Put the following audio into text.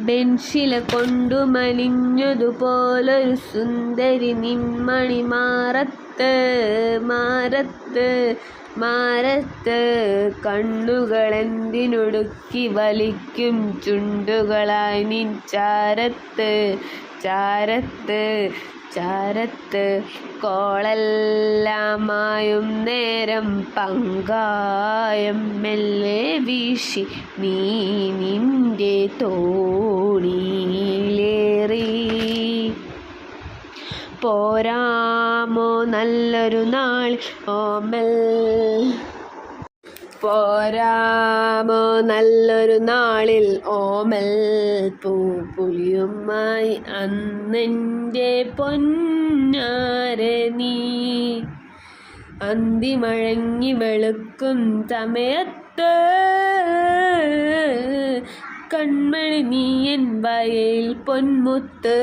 ബെൻശില കൊണ്ടു മലിഞ്ഞതുപോലൊരു സുന്ദരി നിന്മണി മാറത്ത് കണ്ണുകളെന്തിനൊടുക്കി വലിക്കും ചുണ്ടുകളായി നിൻ ചാരത്ത് കോളെല്ലാമായും നേരം പങ്കായം മെല്ലെ വീശി നീ നിന്റെ തോണിയിലേറി പോരാമോ നല്ലൊരു നാൾ ഓമൽ പൂപ്പുലിയുമായി അന്നെൻ്റെ പൊന്നാര നീ അന്തിമഴങ്ങി വെളുക്കും സമയത്ത് കൺമണി നീയൻ വയൽ പൊന്മുത്ത്